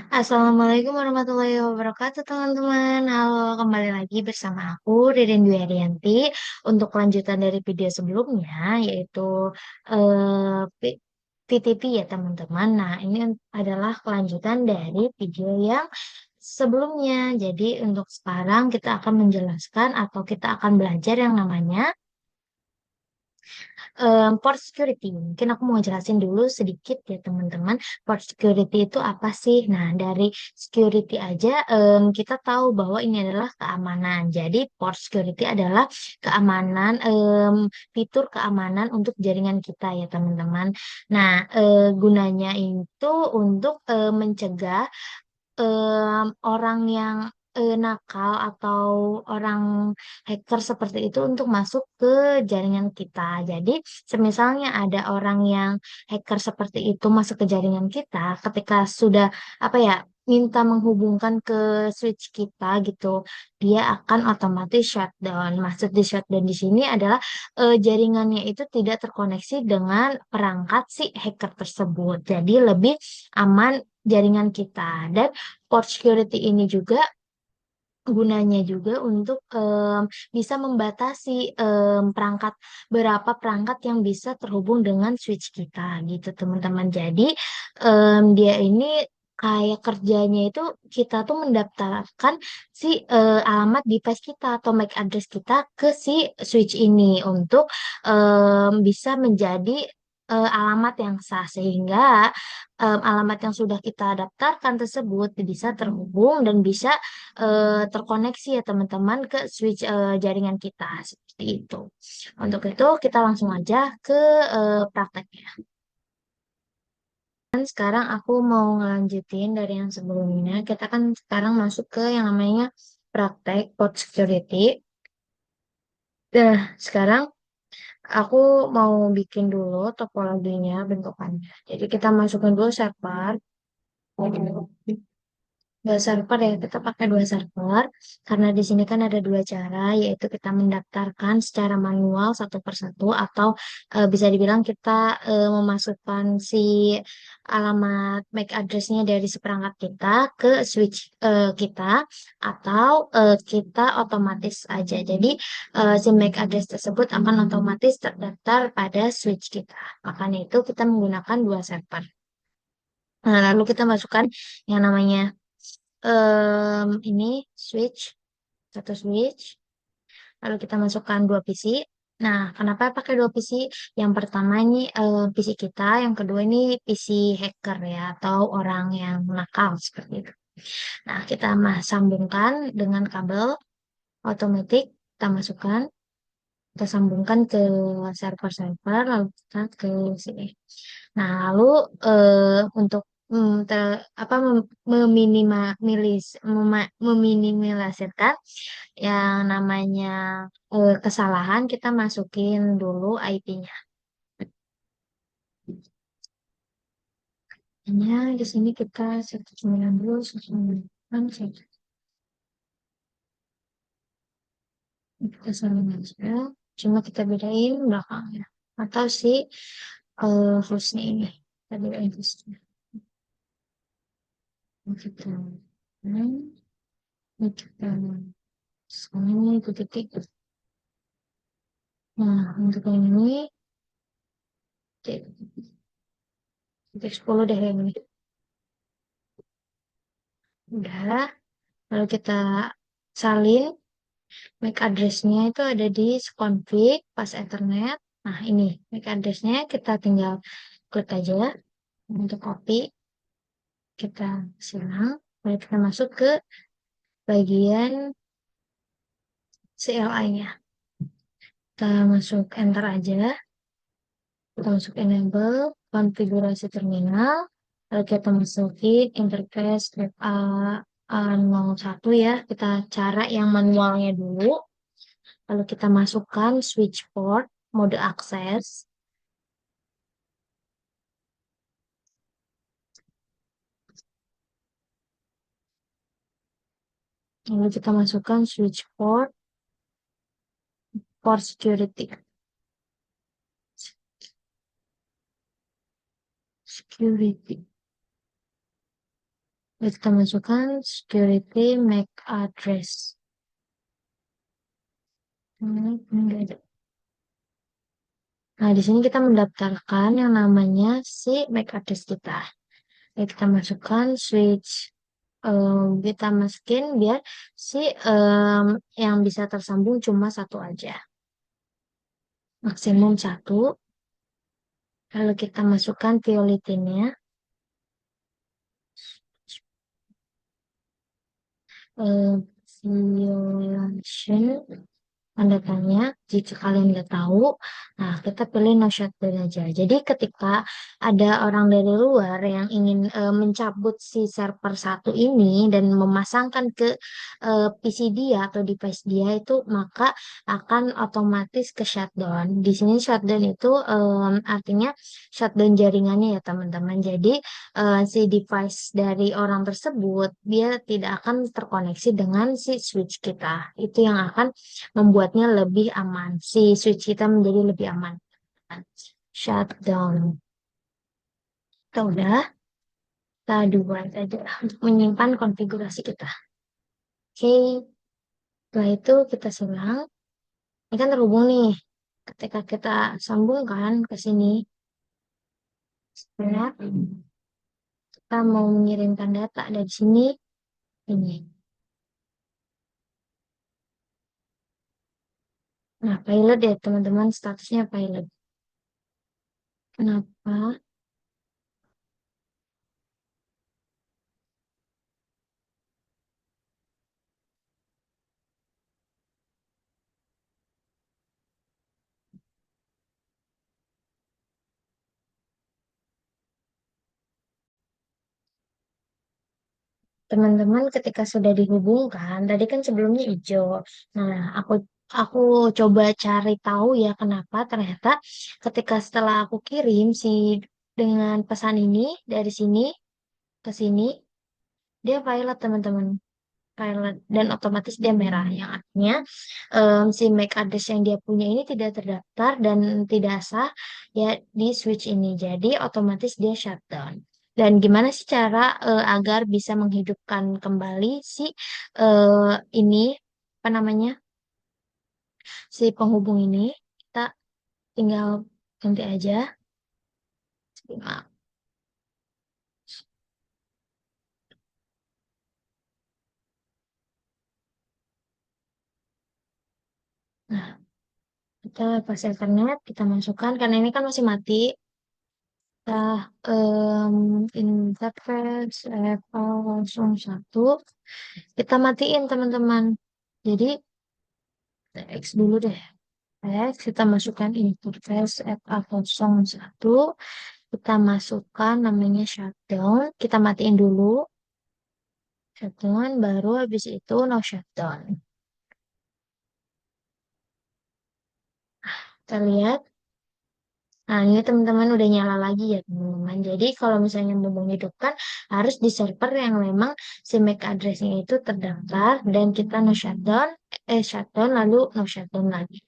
Assalamualaikum warahmatullahi wabarakatuh, teman-teman. Halo, kembali lagi bersama aku, Ririn Dwi Ariyanti, untuk lanjutan dari video sebelumnya, yaitu PTP ya, teman-teman. Nah, ini adalah kelanjutan dari video yang sebelumnya. Jadi, untuk sekarang kita akan menjelaskan atau kita akan belajar yang namanya port security. Mungkin aku mau jelasin dulu sedikit ya teman-teman. Port security itu apa sih? Nah, dari security aja kita tahu bahwa ini adalah keamanan. Jadi port security adalah keamanan, fitur keamanan untuk jaringan kita ya teman-teman. Nah, gunanya itu untuk mencegah orang yang nakal atau orang hacker seperti itu untuk masuk ke jaringan kita. Jadi, semisalnya ada orang yang hacker seperti itu masuk ke jaringan kita, ketika sudah apa ya minta menghubungkan ke switch kita gitu, dia akan otomatis shutdown. Maksud di shutdown di sini adalah jaringannya itu tidak terkoneksi dengan perangkat si hacker tersebut. Jadi lebih aman jaringan kita. Dan port security ini juga gunanya juga untuk bisa membatasi perangkat berapa perangkat yang bisa terhubung dengan switch kita gitu teman-teman. Jadi dia ini kayak kerjanya itu kita tuh mendaftarkan si alamat device kita atau MAC address kita ke si switch ini untuk bisa menjadi alamat yang sah sehingga alamat yang sudah kita daftarkan tersebut bisa terhubung dan bisa terkoneksi ya teman-teman ke switch jaringan kita seperti itu. Untuk itu kita langsung aja ke prakteknya. Dan sekarang aku mau ngelanjutin dari yang sebelumnya. Kita kan sekarang masuk ke yang namanya praktek port security. Nah, sekarang aku mau bikin dulu topologinya, bentukannya. Jadi kita masukkan dulu server. Dua server ya, kita pakai dua server karena di sini kan ada dua cara, yaitu kita mendaftarkan secara manual satu persatu atau bisa dibilang kita memasukkan si alamat MAC address-nya dari seperangkat kita ke switch kita atau kita otomatis aja. Jadi si MAC address tersebut akan otomatis terdaftar pada switch kita. Makanya itu kita menggunakan dua server. Nah, lalu kita masukkan yang namanya ini switch, satu switch, lalu kita masukkan dua PC. Nah, kenapa pakai dua PC? Yang pertama ini PC kita, yang kedua ini PC hacker ya, atau orang yang nakal seperti itu. Nah, kita sambungkan dengan kabel otomatis, kita masukkan, kita sambungkan ke server-server, lalu kita ke sini. Nah, lalu untuk apa meminimalisirkan yang namanya kesalahan, kita masukin dulu IP-nya. Hanya di sini kita 192, 198, kita samain aja. Cuma kita bedain belakangnya. Atau si hostnya ini. Kita bedain hostnya. Kita ini kita ini itu titik. Nah, untuk yang ini titik, titik 10 deh yang ini. Udah, lalu kita salin MAC address-nya itu ada di config pas Ethernet. Nah, ini MAC address-nya kita tinggal klik aja untuk copy, kita silang, lalu kita masuk ke bagian CLI-nya. Kita masuk enter aja, kita masuk enable, konfigurasi terminal, lalu kita masukin interface A01 ya, kita cara yang manualnya dulu, lalu kita masukkan switch port, mode akses, lalu kita masukkan switch port, port security, security. Kita masukkan security MAC address. Enggak ada. Nah, di sini kita mendaftarkan yang namanya si MAC address kita. Ya, kita masukkan switch, kita masukin biar si yang bisa tersambung cuma satu aja, maksimum satu. Lalu kita masukkan violetinnya, eh, violation tanda tanya jika kalian nggak tahu. Nah, kita pilih no shutdown aja. Jadi ketika ada orang dari luar yang ingin mencabut si server satu ini dan memasangkan ke PC dia atau device dia itu, maka akan otomatis ke shutdown. Di sini shutdown itu artinya shutdown jaringannya ya teman-teman. Jadi si device dari orang tersebut dia tidak akan terkoneksi dengan si switch kita. Itu yang akan membuatnya lebih aman. Si switch kita menjadi lebih aman. Shutdown. Kita udah, kita buat aja untuk menyimpan konfigurasi kita. Oke, setelah itu kita silang. Ini kan terhubung nih. Ketika kita sambungkan ke sini, sebenarnya kita mau mengirimkan data dari sini, ini. Nah, pilot ya teman-teman, statusnya pilot. Kenapa? Teman-teman ketika sudah dihubungkan, tadi kan sebelumnya hijau. Nah, aku coba cari tahu ya kenapa ternyata ketika setelah aku kirim si dengan pesan ini dari sini ke sini, dia violet teman-teman. Violet dan otomatis dia merah yang artinya si MAC address yang dia punya ini tidak terdaftar dan tidak sah ya di switch ini. Jadi otomatis dia shutdown. Dan gimana sih cara agar bisa menghidupkan kembali si ini apa namanya si penghubung ini? Kita tinggal ganti aja. Nah, kita pas internet kita masukkan karena ini kan masih mati. Kita interface level 01 kita matiin teman-teman. Jadi kita X dulu deh. X kita masukkan interface FA01, kita masukkan namanya shutdown, kita matiin dulu shutdown, baru habis itu no shutdown. Kita lihat. Nah, ini teman-teman udah nyala lagi ya teman-teman. Jadi kalau misalnya mau menghidupkan harus di server yang memang si MAC address-nya itu terdaftar dan kita no shutdown, shutdown lalu no shutdown lagi.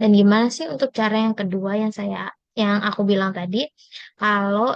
Dan gimana sih untuk cara yang kedua yang aku bilang tadi, kalau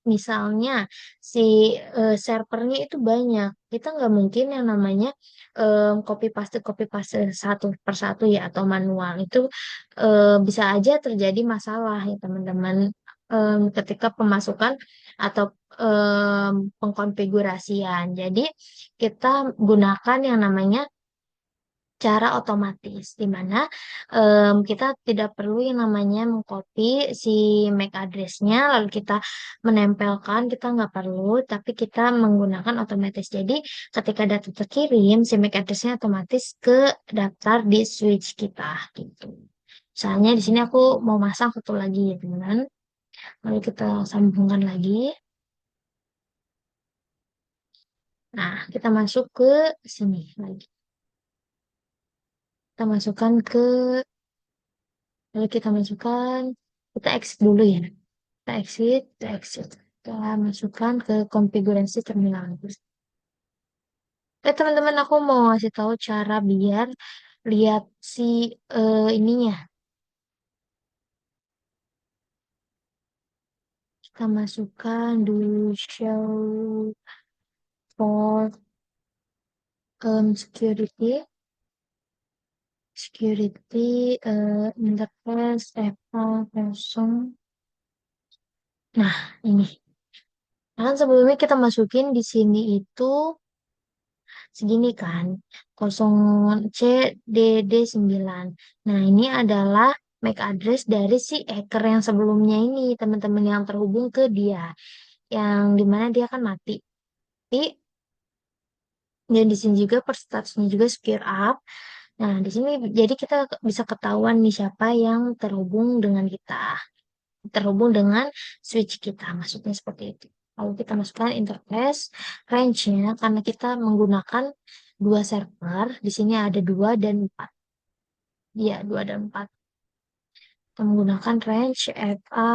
misalnya si servernya itu banyak, kita nggak mungkin yang namanya copy paste satu persatu ya atau manual itu bisa aja terjadi masalah ya teman-teman ketika pemasukan atau pengkonfigurasian. Jadi kita gunakan yang namanya cara otomatis, di mana kita tidak perlu yang namanya mengcopy si MAC address-nya, lalu kita menempelkan, kita nggak perlu, tapi kita menggunakan otomatis. Jadi ketika data terkirim, si MAC address-nya otomatis ke daftar di switch kita, gitu. Misalnya di sini aku mau masang satu lagi ya teman, lalu kita sambungkan lagi. Nah, kita masuk ke sini lagi. Kita masukkan lalu kita masukkan, kita exit dulu ya. Kita exit. Kita masukkan ke konfigurasi terminal. Teman-teman, aku mau ngasih tahu cara biar lihat si ininya. Kita masukkan dulu show. for security interface Eva kosong. Nah, ini. Nah, kan sebelumnya kita masukin di sini itu segini kan, 0CDD9. Nah, ini adalah MAC address dari si hacker yang sebelumnya ini, teman-teman yang terhubung ke dia, yang dimana dia kan mati. Dan di sini juga per statusnya juga secure up. Nah, di sini jadi kita bisa ketahuan nih siapa yang terhubung dengan kita, terhubung dengan switch kita, maksudnya seperti itu. Lalu kita masukkan interface range-nya karena kita menggunakan dua server, di sini ada 2 dan 4. Iya, 2 dan 4. Kita menggunakan range FA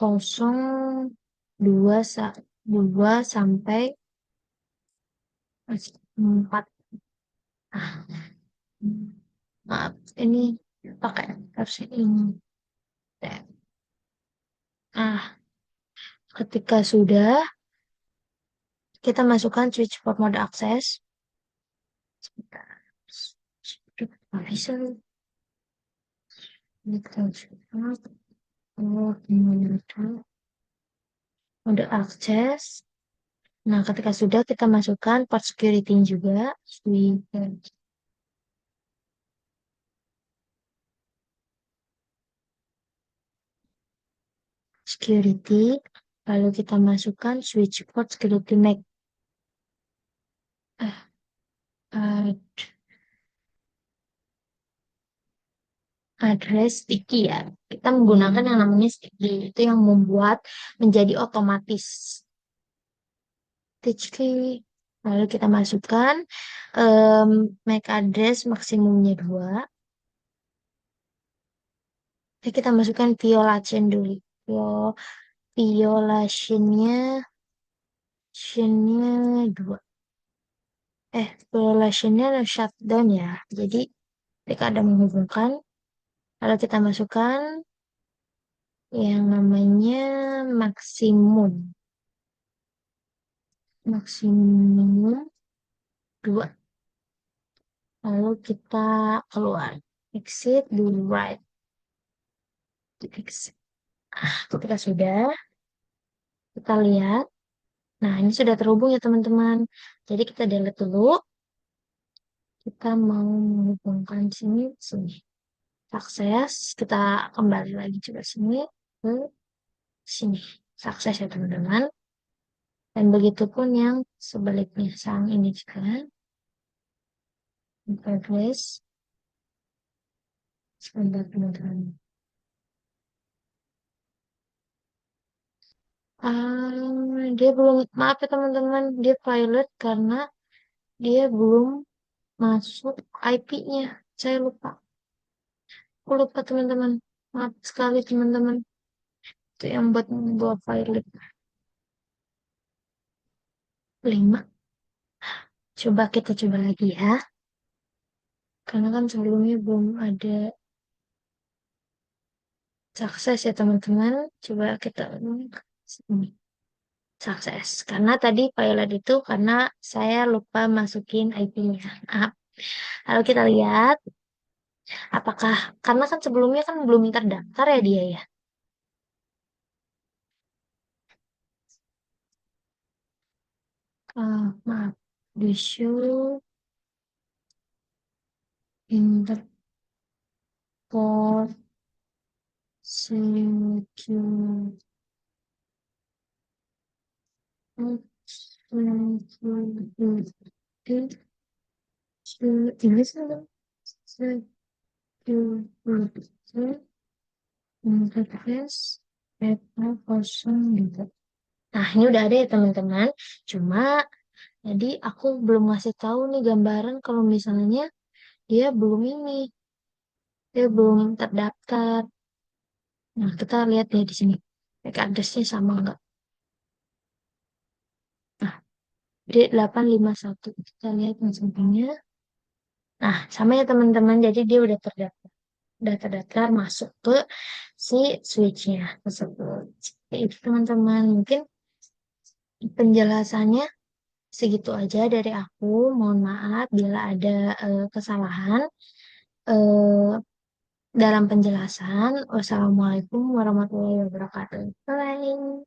02 2 sampai 4. Ah, maaf, ini pakai versi ini. Nah, ketika sudah, kita masukkan switch port mode access. Sebentar. Nggak bisa. Kita mode access. Nah, ketika sudah, kita masukkan port security juga. Switch security. Lalu kita masukkan switch port security MAC. Eh, eh, address sticky ya. Kita menggunakan yang namanya sticky. Itu yang membuat menjadi otomatis. Stitch key. Lalu kita masukkan MAC address maksimumnya 2. Jadi kita masukkan violation dulu. Vio- Violationnya 2. Violationnya shutdown ya. Jadi ketika ada menghubungkan, lalu kita masukkan yang namanya maksimum. Maksimum 2. Lalu kita keluar. Exit, do right. Exit. Ketika sudah, kita lihat. Nah, ini sudah terhubung ya teman-teman. Jadi kita delete dulu. Kita mau menghubungkan sini, sini. Sukses. Kita kembali lagi coba sini ke sini. Sukses ya teman-teman. Dan begitu pun yang sebaliknya. Sang ini juga. In progress. Sebentar teman-teman. Dia belum, maaf ya teman-teman, dia pilot karena dia belum masuk IP-nya. Saya lupa. Aku lupa teman-teman. Maaf sekali teman-teman. Itu yang buat membawa pilot 5. Coba kita coba lagi ya. Karena kan sebelumnya belum ada sukses ya teman-teman. Coba kita sini. Sukses. Karena tadi pilot itu karena saya lupa masukin IP-nya. Maaf. Lalu kita lihat apakah, karena kan sebelumnya kan belum terdaftar ya dia ya. Maaf. The show interpret security ini security interface beta kosong gitu. Nah, ini udah ada ya teman-teman. Cuma jadi aku belum ngasih tahu nih gambaran kalau misalnya dia belum ini, dia belum terdaftar. Nah, kita lihat ya di sini. MAC address-nya sama nggak? Nah, D851. Kita lihat yang sampingnya. Nah, sama ya teman-teman. Jadi dia udah terdaftar. Udah terdaftar masuk ke si switch-nya tersebut. Itu teman-teman. Mungkin penjelasannya. segitu aja dari aku. Mohon maaf bila ada kesalahan eh, dalam penjelasan. Wassalamualaikum warahmatullahi wabarakatuh. Bye.